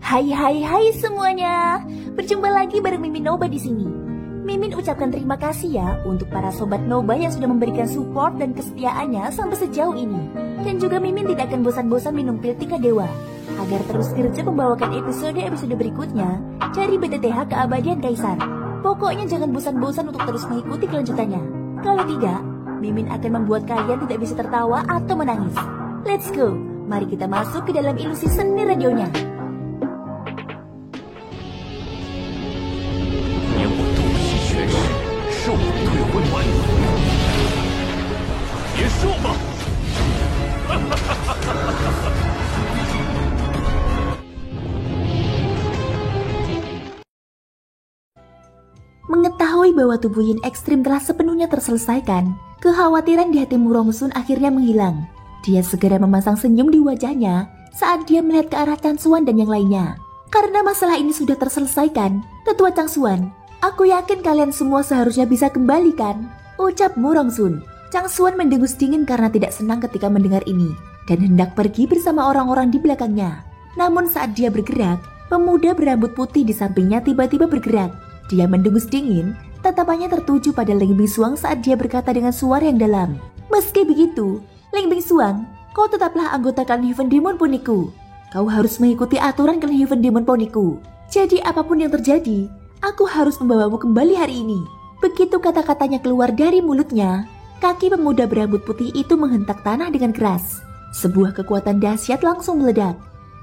Hai semuanya. Berjumpa lagi bareng Mimin Noba di sini. Mimin ucapkan terima kasih ya untuk para sobat Noba yang sudah memberikan support dan kesetiaannya sampai sejauh ini. Dan juga Mimin tidak akan bosan-bosan minum pil Tika Dewa agar terus kerja membawakan episode-episode berikutnya dari BTTH Keabadian Kaisar. Pokoknya jangan bosan-bosan untuk terus mengikuti kelanjutannya. Kalau tidak, Mimin akan membuat kalian tidak bisa tertawa atau menangis. Let's go, mari kita masuk ke dalam ilusi seni radionya. Mengetahui bahwa tubuh Yin Ekstrim telah sepenuhnya terselesaikan, kekhawatiran di hati Murongsun akhirnya menghilang. Dia segera memasang senyum di wajahnya saat dia melihat ke arah Changsuan dan yang lainnya. Karena masalah ini sudah terselesaikan, Tetua Changsuan, aku yakin kalian semua seharusnya bisa kembali kan? Ucap Murongsun. Changsuan mendengus dingin karena tidak senang ketika mendengar ini dan hendak pergi bersama orang-orang di belakangnya. Namun saat dia bergerak, pemuda berambut putih di sampingnya tiba-tiba bergerak. Dia mendengus dingin, tatapannya tertuju pada Ling Bingsuang saat dia berkata dengan suara yang dalam. Meski begitu, Ling Bingsuang, kau tetaplah anggota klan Heaven Demon Poniku. Kau harus mengikuti aturan klan Heaven Demon Poniku. Jadi apapun yang terjadi, aku harus membawamu kembali hari ini. Begitu kata-katanya keluar dari mulutnya, kaki pemuda berambut putih itu menghentak tanah dengan keras. Sebuah kekuatan dahsyat langsung meledak,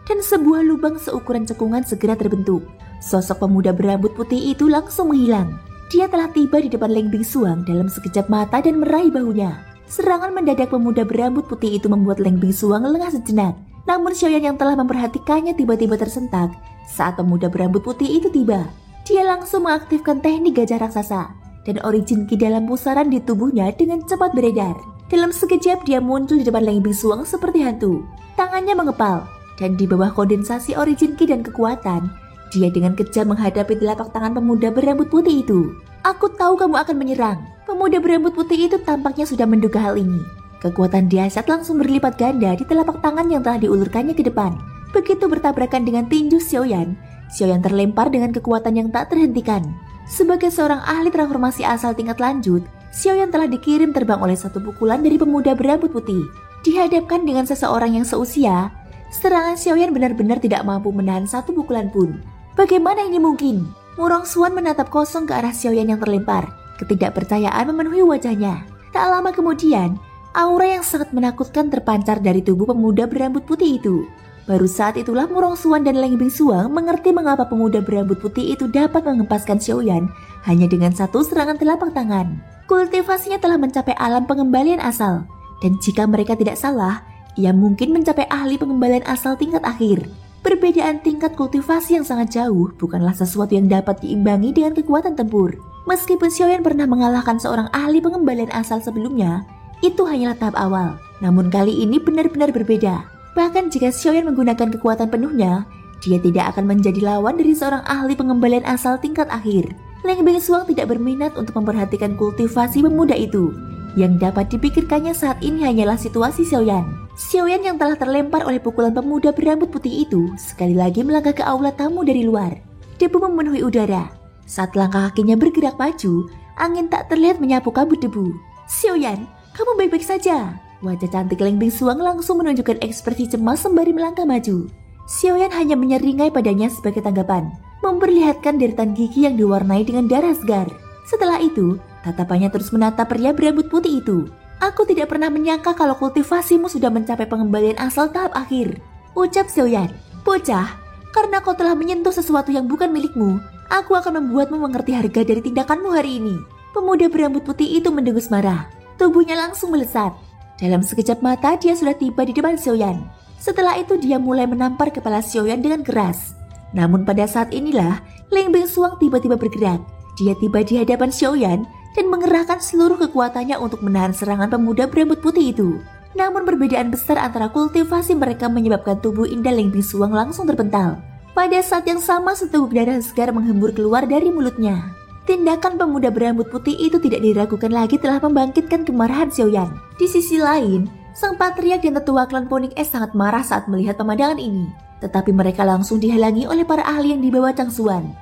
dan sebuah lubang seukuran cekungan segera terbentuk. Sosok pemuda berambut putih itu langsung menghilang. Dia telah tiba di depan Ling Bingsuang dalam sekejap mata dan meraih bahunya. Serangan mendadak pemuda berambut putih itu membuat Ling Bingsuang lengah sejenak. Namun Xiaoyan yang telah memperhatikannya tiba-tiba tersentak saat pemuda berambut putih itu tiba. Dia langsung mengaktifkan teknik gajah raksasa, dan origin ki dalam pusaran di tubuhnya dengan cepat beredar. Dalam sekejap dia muncul di depan Ling Bingsuang seperti hantu. Tangannya mengepal, dan di bawah kondensasi origin ki dan kekuatan, dia dengan kejam menghadapi telapak tangan pemuda berambut putih itu. Aku tahu kamu akan menyerang. Pemuda berambut putih itu tampaknya sudah menduga hal ini. Kekuatan dahsyat langsung berlipat ganda di telapak tangan yang telah diulurkannya ke depan. Begitu bertabrakan dengan tinju Xiaoyan, Xiaoyan terlempar dengan kekuatan yang tak terhentikan. Sebagai seorang ahli transformasi asal tingkat lanjut, Xiaoyan telah dikirim terbang oleh satu pukulan dari pemuda berambut putih. Dihadapkan dengan seseorang yang seusia, serangan Xiaoyan benar-benar tidak mampu menahan satu pukulan pun. Bagaimana ini mungkin? Murongsun menatap kosong ke arah Xiaoyan yang terlempar. Ketidakpercayaan memenuhi wajahnya. Tak lama kemudian, aura yang sangat menakutkan terpancar dari tubuh pemuda berambut putih itu. Baru saat itulah Murongsun dan Ling Bingsuang mengerti mengapa pemuda berambut putih itu dapat mengempaskan Xiaoyan hanya dengan satu serangan telapak tangan. Kultivasinya telah mencapai alam pengembalian asal, dan jika mereka tidak salah, ia mungkin mencapai ahli pengembalian asal tingkat akhir. Perbedaan tingkat kultivasi yang sangat jauh bukanlah sesuatu yang dapat diimbangi dengan kekuatan tempur. Meskipun Xiaoyan pernah mengalahkan seorang ahli pengembalian asal sebelumnya, itu hanyalah tahap awal. Namun kali ini benar-benar berbeda. Bahkan jika Xiaoyan menggunakan kekuatan penuhnya, dia tidak akan menjadi lawan dari seorang ahli pengembalian asal tingkat akhir. Ling Bingsuang tidak berminat untuk memperhatikan kultivasi pemuda itu. Yang dapat dipikirkannya saat ini hanyalah situasi Xiaoyan. Xiaoyan yang telah terlempar oleh pukulan pemuda berambut putih itu sekali lagi melangkah ke aula tamu dari luar. Debu memenuhi udara. Saat langkah kakinya bergerak maju, angin tak terlihat menyapu kabut debu. Xiaoyan, kamu baik-baik saja. Wajah cantik Ling Bingsuang langsung menunjukkan ekspresi cemas sembari melangkah maju. Xiaoyan hanya menyeringai padanya sebagai tanggapan, memperlihatkan deretan gigi yang diwarnai dengan darah segar. Setelah itu, tatapannya terus menatap pria berambut putih itu. Aku tidak pernah menyangka kalau kultivasimu sudah mencapai pengembalian asal tahap akhir. Ucap Xiaoyan. Bocah, karena kau telah menyentuh sesuatu yang bukan milikmu, aku akan membuatmu mengerti harga dari tindakanmu hari ini. Pemuda berambut putih itu mendengus marah. Tubuhnya langsung melesat. Dalam sekejap mata dia sudah tiba di depan Xiaoyan. Setelah itu dia mulai menampar kepala Xiaoyan dengan keras. Namun pada saat inilah, Ling Bingsuang tiba-tiba bergerak. Dia tiba di hadapan Xiaoyan dan mengerahkan seluruh kekuatannya untuk menahan serangan pemuda berambut putih itu. Namun perbedaan besar antara kultivasi mereka menyebabkan tubuh indah Ling Bingsuang langsung terpental. Pada saat yang sama seteguk darah segar menghembur keluar dari mulutnya. Tindakan pemuda berambut putih itu tidak diragukan lagi telah membangkitkan kemarahan Xiaoyan. Di sisi lain, sang patriark dan tetua klan Phoenix S sangat marah saat melihat pemandangan ini. Tetapi mereka langsung dihalangi oleh para ahli yang dibawa Chang Xuan.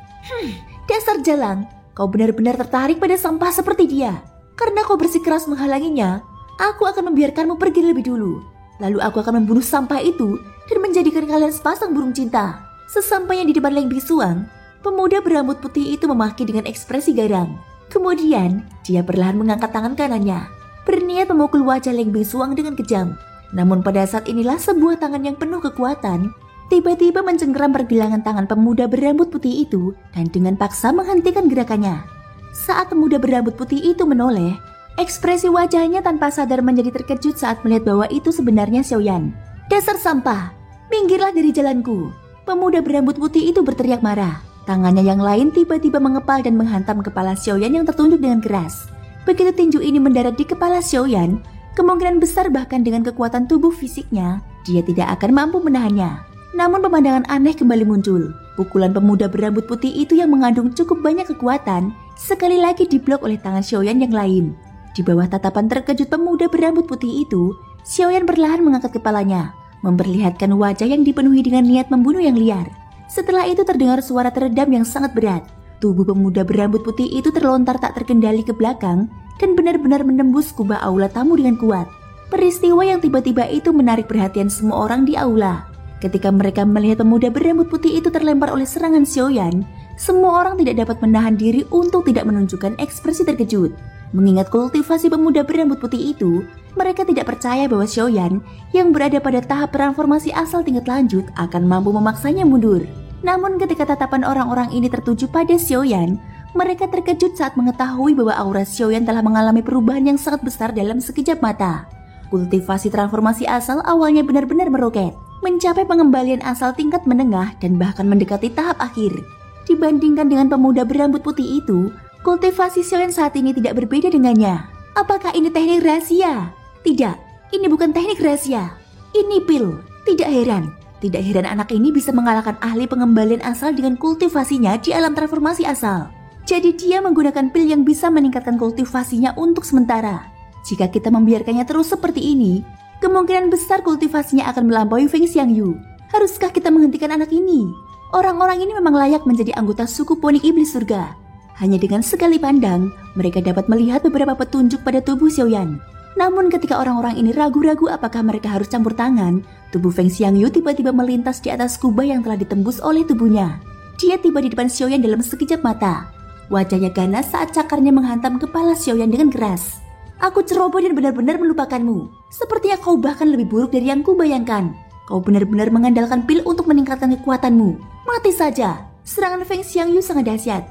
Dasar jalang, kau benar-benar tertarik pada sampah seperti dia. Karena kau bersikeras menghalanginya, aku akan membiarkanmu pergi lebih dulu. Lalu aku akan membunuh sampah itu dan menjadikan kalian sepasang burung cinta. Sesampainya di depan Leng Bisuang, pemuda berambut putih itu memaki dengan ekspresi garang. Kemudian, dia perlahan mengangkat tangan kanannya, berniat memukul wajah Leng Bisuang dengan kejam. Namun pada saat inilah sebuah tangan yang penuh kekuatan tiba-tiba mencengkeram pergelangan tangan pemuda berambut putih itu dan dengan paksa menghentikan gerakannya. Saat pemuda berambut putih itu menoleh, ekspresi wajahnya tanpa sadar menjadi terkejut saat melihat bahwa itu sebenarnya Xiaoyan. Dasar sampah, minggirlah dari jalanku. Pemuda berambut putih itu berteriak marah. Tangannya yang lain tiba-tiba mengepal dan menghantam kepala Xiaoyan yang tertunjuk dengan keras. Begitu tinju ini mendarat di kepala Xiaoyan, kemungkinan besar bahkan dengan kekuatan tubuh fisiknya, dia tidak akan mampu menahannya. Namun pemandangan aneh kembali muncul. Pukulan pemuda berambut putih itu yang mengandung cukup banyak kekuatan, sekali lagi diblok oleh tangan Xiaoyan yang lain. Di bawah tatapan terkejut pemuda berambut putih itu, Xiaoyan perlahan mengangkat kepalanya, memperlihatkan wajah yang dipenuhi dengan niat membunuh yang liar. Setelah itu terdengar suara teredam yang sangat berat. Tubuh pemuda berambut putih itu terlontar tak terkendali ke belakang dan benar-benar menembus kubah aula tamu dengan kuat. Peristiwa yang tiba-tiba itu menarik perhatian semua orang di aula. Ketika mereka melihat pemuda berambut putih itu terlempar oleh serangan Xiaoyan, semua orang tidak dapat menahan diri untuk tidak menunjukkan ekspresi terkejut. Mengingat kultivasi pemuda berambut putih itu, mereka tidak percaya bahwa Xiaoyan yang berada pada tahap transformasi asal tingkat lanjut akan mampu memaksanya mundur. Namun ketika tatapan orang-orang ini tertuju pada Xiaoyan, mereka terkejut saat mengetahui bahwa aura Xiaoyan telah mengalami perubahan yang sangat besar dalam sekejap mata. Kultivasi transformasi asal awalnya benar-benar meroket, mencapai pengembalian asal tingkat menengah dan bahkan mendekati tahap akhir. Dibandingkan dengan pemuda berambut putih itu, kultivasi Xiaoyan saat ini tidak berbeda dengannya. Apakah ini teknik rahasia? Tidak, ini bukan teknik rahasia. Ini pil. Tidak heran anak ini bisa mengalahkan ahli pengembalian asal dengan kultivasinya di alam transformasi asal. Jadi dia menggunakan pil yang bisa meningkatkan kultivasinya untuk sementara. Jika kita membiarkannya terus seperti ini, kemungkinan besar kultivasinya akan melampaui Feng Xiangyu. Haruskah kita menghentikan anak ini? Orang-orang ini memang layak menjadi anggota suku Ponik Iblis Surga. Hanya dengan sekali pandang, mereka dapat melihat beberapa petunjuk pada tubuh Xiaoyan. Namun ketika orang-orang ini ragu-ragu apakah mereka harus campur tangan, tubuh Feng Xiangyu tiba-tiba melintas di atas kubah yang telah ditembus oleh tubuhnya. Dia tiba di depan Xiaoyan dalam sekejap mata. Wajahnya ganas saat cakarnya menghantam kepala Xiaoyan dengan keras. Aku ceroboh dan benar-benar melupakanmu. Sepertinya kau bahkan lebih buruk dari yang kubayangkan. Kau benar-benar mengandalkan pil untuk meningkatkan kekuatanmu. Mati saja. Serangan Feng Xiangyu sangat dahsyat.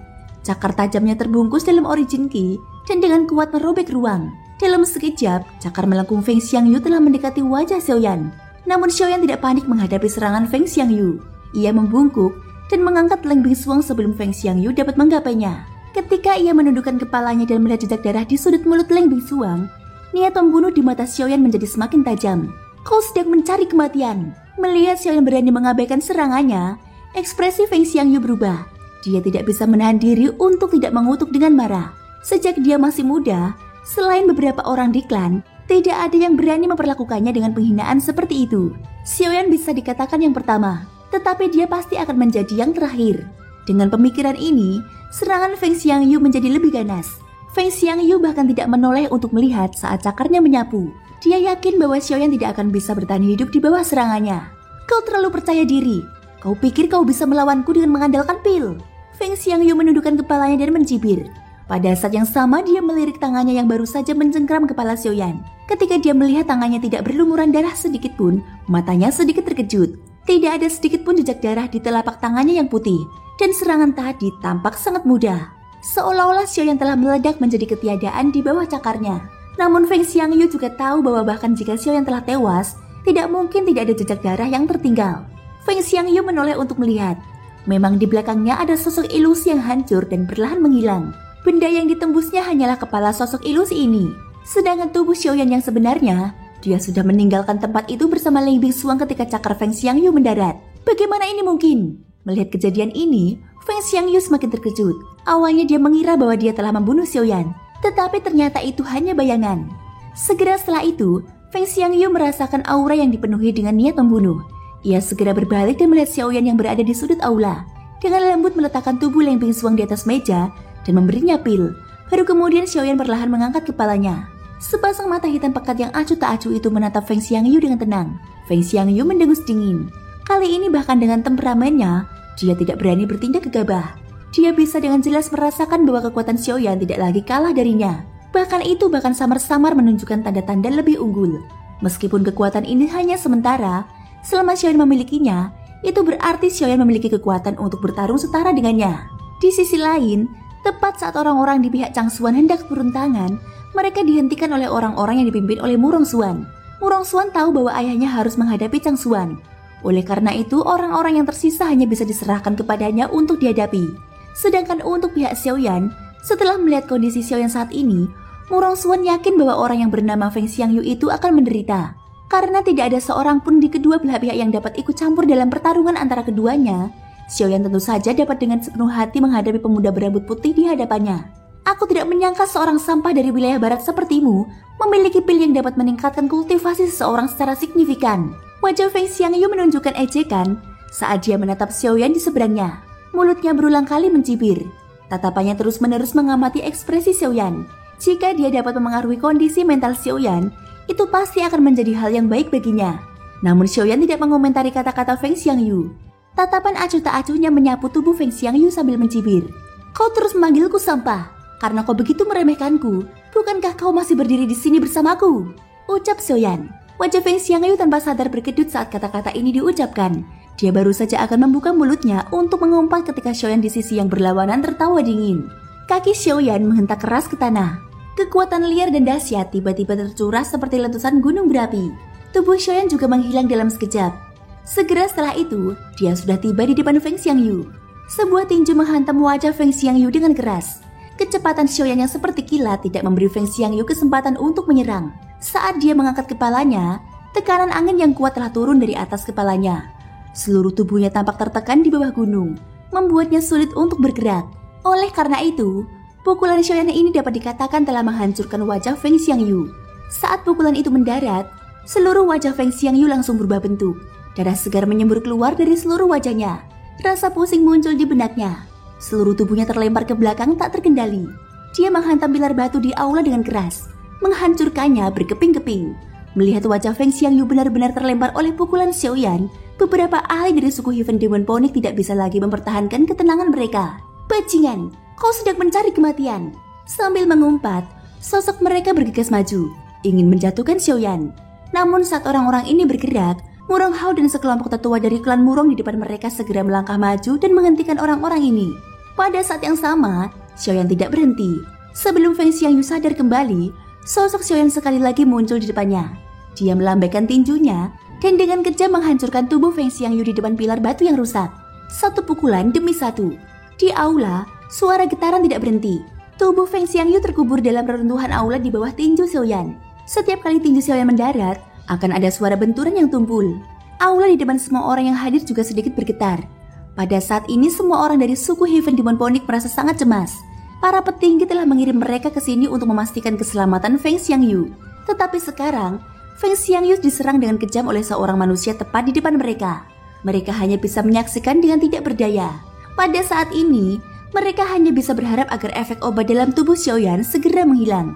Cakar tajamnya terbungkus dalam origin ki dan dengan kuat merobek ruang. Dalam sekejap, cakar melengkung Feng Xiangyu telah mendekati wajah Xiaoyan. Namun Xiaoyan tidak panik menghadapi serangan Feng Xiangyu. Ia membungkuk dan mengangkat Leng Bisuang sebelum Feng Xiangyu dapat menggapainya. Ketika ia menundukkan kepalanya dan melihat jejak darah di sudut mulut Leng Bisuang, niat membunuh di mata Xiaoyan menjadi semakin tajam. Kau sedang mencari kematian. Melihat Xiaoyan berani mengabaikan serangannya, ekspresi Feng Xiangyu berubah. Dia tidak bisa menahan diri untuk tidak mengutuk dengan marah. Sejak dia masih muda, selain beberapa orang di klan, tidak ada yang berani memperlakukannya dengan penghinaan seperti itu. Xiaoyan bisa dikatakan yang pertama, tetapi dia pasti akan menjadi yang terakhir. Dengan pemikiran ini, serangan Feng Xiangyu menjadi lebih ganas. Feng Xiangyu bahkan tidak menoleh untuk melihat saat cakarnya menyapu. Dia yakin bahwa Xiaoyan tidak akan bisa bertahan hidup di bawah serangannya. Kau terlalu percaya diri. Kau pikir kau bisa melawanku dengan mengandalkan pil? Feng Xiangyu menundukkan kepalanya dan mencibir. Pada saat yang sama dia melirik tangannya yang baru saja mencengkram kepala Xiaoyan. Ketika dia melihat tangannya tidak berlumuran darah sedikit pun, matanya sedikit terkejut. Tidak ada sedikit pun jejak darah di telapak tangannya yang putih. Dan serangan tadi tampak sangat mudah. Seolah-olah Xiaoyan telah meledak menjadi ketiadaan di bawah cakarnya. Namun Feng Xiangyu juga tahu bahwa bahkan jika Xiaoyan telah tewas, tidak mungkin tidak ada jejak darah yang tertinggal. Feng Xiangyu menoleh untuk melihat. Memang di belakangnya ada sosok ilusi yang hancur dan perlahan menghilang. Benda yang ditembusnya hanyalah kepala sosok ilusi ini. Sedangkan tubuh Xiaoyan yang sebenarnya, dia sudah meninggalkan tempat itu bersama Leng Bisuang ketika cakar Feng Xiangyu mendarat. Bagaimana ini mungkin? Melihat kejadian ini, Feng Xiangyu semakin terkejut. Awalnya dia mengira bahwa dia telah membunuh Xiaoyan, tetapi ternyata itu hanya bayangan. Segera setelah itu, Feng Xiangyu merasakan aura yang dipenuhi dengan niat membunuh. Ia segera berbalik dan melihat Xiaoyan yang berada di sudut aula. Dengan lembut meletakkan tubuh Leng Bingsuang di atas meja dan memberinya pil. Baru kemudian Xiaoyan perlahan mengangkat kepalanya. Sepasang mata hitam pekat yang acuh tak acuh itu menatap Feng Xiangyu dengan tenang. Feng Xiangyu mendengus dingin. Kali ini bahkan dengan temperamennya, dia tidak berani bertindak gegabah. Dia bisa dengan jelas merasakan bahwa kekuatan Xiaoyan tidak lagi kalah darinya. Bahkan itu bahkan samar-samar menunjukkan tanda-tanda lebih unggul. Meskipun kekuatan ini hanya sementara, selama Xiaoyan memilikinya, itu berarti Xiaoyan memiliki kekuatan untuk bertarung setara dengannya. Di sisi lain, tepat saat orang-orang di pihak Changsuan hendak turun tangan, mereka dihentikan oleh orang-orang yang dipimpin oleh Murongsuan. Murongsuan tahu bahwa ayahnya harus menghadapi Changsuan. Oleh karena itu, orang-orang yang tersisa hanya bisa diserahkan kepadanya untuk dihadapi. Sedangkan untuk pihak Xiaoyan, setelah melihat kondisi Xiaoyan saat ini, Murongsuan yakin bahwa orang yang bernama Feng Xiangyu itu akan menderita. Karena tidak ada seorang pun di kedua belah pihak yang dapat ikut campur dalam pertarungan antara keduanya, Xiaoyan tentu saja dapat dengan sepenuh hati menghadapi pemuda berambut putih di hadapannya. Aku tidak menyangka seorang sampah dari wilayah barat sepertimu memiliki pil yang dapat meningkatkan kultivasi seseorang secara signifikan. Wajah Feng Xiangyu menunjukkan ejekan saat dia menatap Xiaoyan di seberangnya. Mulutnya berulang kali mencibir. Tatapannya terus-menerus mengamati ekspresi Xiaoyan. Jika dia dapat memengaruhi kondisi mental Xiaoyan, itu pasti akan menjadi hal yang baik baginya. Namun Xiaoyan tidak mengomentari kata-kata Feng Xiangyu. Tatapan acuh tak acuhnya menyapu tubuh Feng Xiangyu sambil mencibir. Kau terus memanggilku sampah, karena kau begitu meremehkanku. Bukankah kau masih berdiri di sini bersamaku? Ucap Xiaoyan. Wajah Feng Xiangyu tanpa sadar berkedut saat kata-kata ini diucapkan. Dia baru saja akan membuka mulutnya untuk mengumpat ketika Xiaoyan di sisi yang berlawanan tertawa dingin. Kaki Xiaoyan menghentak keras ke tanah. Kekuatan liar dan dahsyat tiba-tiba tercurah seperti letusan gunung berapi. Tubuh Xiaoyan juga menghilang dalam sekejap. Segera setelah itu, dia sudah tiba di depan Feng Xiangyu. Sebuah tinju menghantam wajah Feng Xiangyu dengan keras. Kecepatan Xiaoyan yang seperti kilat tidak memberi Feng Xiangyu kesempatan untuk menyerang. Saat dia mengangkat kepalanya, tekanan angin yang kuat telah turun dari atas kepalanya. Seluruh tubuhnya tampak tertekan di bawah gunung, membuatnya sulit untuk bergerak. Oleh karena itu, pukulan Xiaoyan ini dapat dikatakan telah menghancurkan wajah Feng Xiangyu. Saat pukulan itu mendarat, seluruh wajah Feng Xiangyu langsung berubah bentuk. Darah segar menyembur keluar dari seluruh wajahnya. Rasa pusing muncul di benaknya. Seluruh tubuhnya terlempar ke belakang tak terkendali. Dia menghantam pilar batu di aula dengan keras, menghancurkannya berkeping-keping. Melihat wajah Feng Xiangyu benar-benar terlempar oleh pukulan Xiaoyan, beberapa ahli dari suku Heaven Demon Phoenix tidak bisa lagi mempertahankan ketenangan mereka. Bajingan, kau sedang mencari kematian. Sambil mengumpat, sosok mereka bergegas maju, ingin menjatuhkan Xiaoyan. Namun saat orang-orang ini bergerak, Murong Hao dan sekelompok tetua dari klan Murong di depan mereka segera melangkah maju dan menghentikan orang-orang ini. Pada saat yang sama, Xiaoyan tidak berhenti. Sebelum Feng Xiangyu sadar kembali, sosok Xiaoyan sekali lagi muncul di depannya. Dia melambaikan tinjunya dan dengan kejam menghancurkan tubuh Feng Xiangyu di depan pilar batu yang rusak. Satu pukulan demi satu. Di aula, suara getaran tidak berhenti. Tubuh Feng Xiangyu terkubur dalam reruntuhan aula di bawah tinju Xiaoyan. Setiap kali tinju Xiaoyan mendarat, akan ada suara benturan yang tumpul. Aula di depan semua orang yang hadir juga sedikit bergetar. Pada saat ini semua orang dari suku Heaven Demon Phoenix merasa sangat cemas. Para petinggi telah mengirim mereka ke sini untuk memastikan keselamatan Feng Xiangyu. Tetapi sekarang, Feng Xiangyu diserang dengan kejam oleh seorang manusia tepat di depan mereka. Mereka hanya bisa menyaksikan dengan tidak berdaya. Pada saat ini, mereka hanya bisa berharap agar efek obat dalam tubuh Xiaoyan segera menghilang.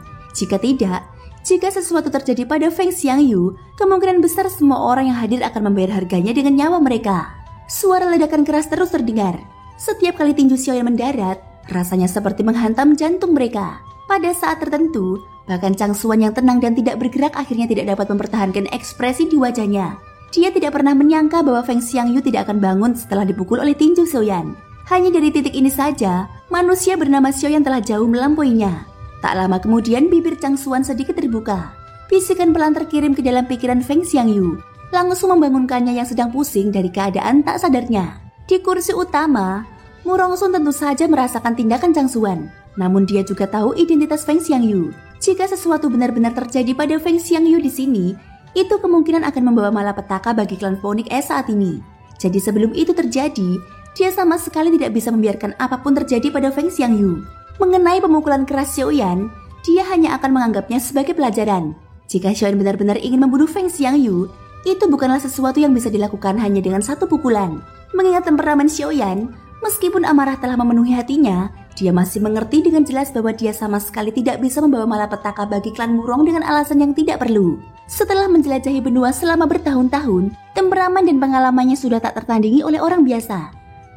Jika sesuatu terjadi pada Feng Xiangyu, kemungkinan besar semua orang yang hadir akan membayar harganya dengan nyawa mereka. Suara ledakan keras terus terdengar. Setiap kali tinju Xiaoyan mendarat, rasanya seperti menghantam jantung mereka. Pada saat tertentu, bahkan Changsuan yang tenang dan tidak bergerak akhirnya tidak dapat mempertahankan ekspresi di wajahnya. Dia tidak pernah menyangka bahwa Feng Xiangyu tidak akan bangun setelah dipukul oleh tinju Xiaoyan. Hanya dari titik ini saja, manusia bernama Xiaoyan telah jauh melampauinya. Tak lama kemudian bibir Changsuan sedikit terbuka. Bisikan pelan terkirim ke dalam pikiran Feng Xiangyu, langsung membangunkannya yang sedang pusing dari keadaan tak sadarnya. Di kursi utama, Murongsun tentu saja merasakan tindakan Changsuan. Namun dia juga tahu identitas Feng Xiangyu. Jika sesuatu benar-benar terjadi pada Feng Xiangyu di sini, itu kemungkinan akan membawa malapetaka bagi klan Phoenix saat ini. Jadi sebelum itu terjadi, dia sama sekali tidak bisa membiarkan apapun terjadi pada Feng Xiangyu. Mengenai pemukulan keras Xiaoyan, dia hanya akan menganggapnya sebagai pelajaran. Jika Xiaoyan benar-benar ingin membunuh Feng Xiangyu, Itu bukanlah sesuatu yang bisa dilakukan hanya dengan satu pukulan. Mengingat temperamen Xiaoyan, meskipun amarah telah memenuhi hatinya, dia masih mengerti dengan jelas bahwa dia sama sekali tidak bisa membawa malapetaka bagi klan Wurong dengan alasan yang tidak perlu. Setelah menjelajahi benua selama bertahun-tahun, temperamen dan pengalamannya sudah tak tertandingi oleh orang biasa.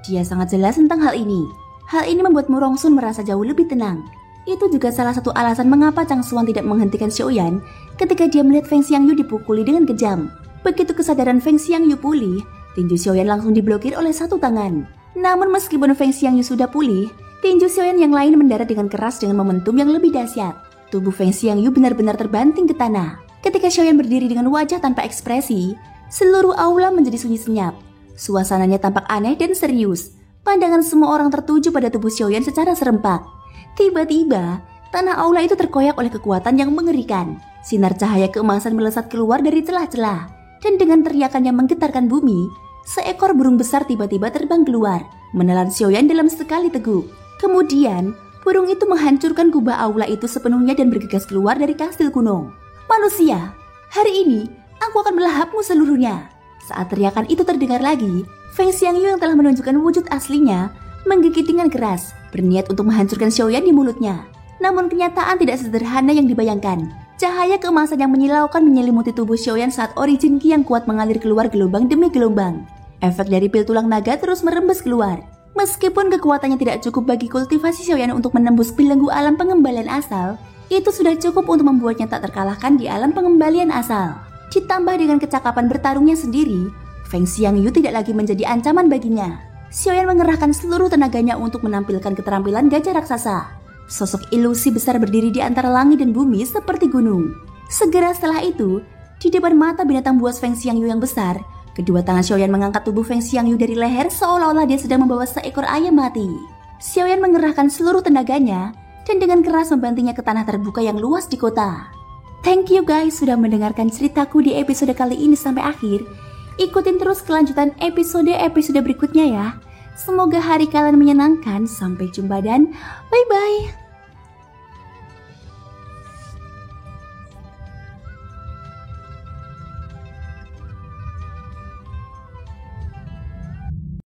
Dia sangat jelas tentang hal ini. Hal ini membuat Mu Rongsun merasa jauh lebih tenang. Itu juga salah satu alasan mengapa Chang Xuan tidak menghentikan Xiaoyan ketika dia melihat Feng Xiangyu dipukuli dengan kejam. Begitu kesadaran Feng Xiangyu pulih, tinju Xiaoyan langsung diblokir oleh satu tangan. Namun meskipun Feng Xiangyu sudah pulih, tinju Xiaoyan yang lain mendarat dengan keras dengan momentum yang lebih dahsyat. Tubuh Feng Xiangyu benar-benar terbanting ke tanah. Ketika Xiaoyan berdiri dengan wajah tanpa ekspresi, seluruh aula menjadi sunyi senyap. Suasananya tampak aneh dan serius. Pandangan semua orang tertuju pada tubuh Xiaoyan secara serempak. Tiba-tiba, tanah aula itu terkoyak oleh kekuatan yang mengerikan. Sinar cahaya keemasan melesat keluar dari celah-celah. Dan dengan teriakan yang menggetarkan bumi, seekor burung besar tiba-tiba terbang keluar, menelan Xiaoyan dalam sekali teguk. Kemudian, burung itu menghancurkan kubah aula itu sepenuhnya dan bergegas keluar dari kastil kuno. Manusia, hari ini aku akan melahapmu seluruhnya. Saat teriakan itu terdengar lagi, Feng Xiangyu yang telah menunjukkan wujud aslinya menggigit dengan keras, berniat untuk menghancurkan Xiaoyan di mulutnya. Namun kenyataan tidak sederhana yang dibayangkan. Cahaya keemasan yang menyilaukan menyelimuti tubuh Xiaoyan saat origin Qi yang kuat mengalir keluar gelombang demi gelombang. Efek dari pil tulang naga terus merembes keluar. Meskipun kekuatannya tidak cukup bagi kultivasi Xiaoyan untuk menembus belenggu alam pengembalian asal, itu sudah cukup untuk membuatnya tak terkalahkan di alam pengembalian asal. Ditambah dengan kecakapan bertarungnya sendiri, Feng Xiangyu tidak lagi menjadi ancaman baginya. Xiaoyan mengerahkan seluruh tenaganya untuk menampilkan keterampilan gajah raksasa. Sosok ilusi besar berdiri di antara langit dan bumi seperti gunung. Segera setelah itu, di depan mata binatang buas Feng Xiangyu yang besar, kedua tangan Xiaoyan mengangkat tubuh Feng Xiangyu dari leher seolah-olah dia sedang membawa seekor ayam mati. Xiaoyan mengerahkan seluruh tenaganya dan dengan keras membantingnya ke tanah terbuka yang luas di kota. Thank you guys sudah mendengarkan ceritaku di episode kali ini sampai akhir. Ikutin terus kelanjutan episode berikutnya ya. Semoga hari kalian menyenangkan. Sampai jumpa dan bye-bye.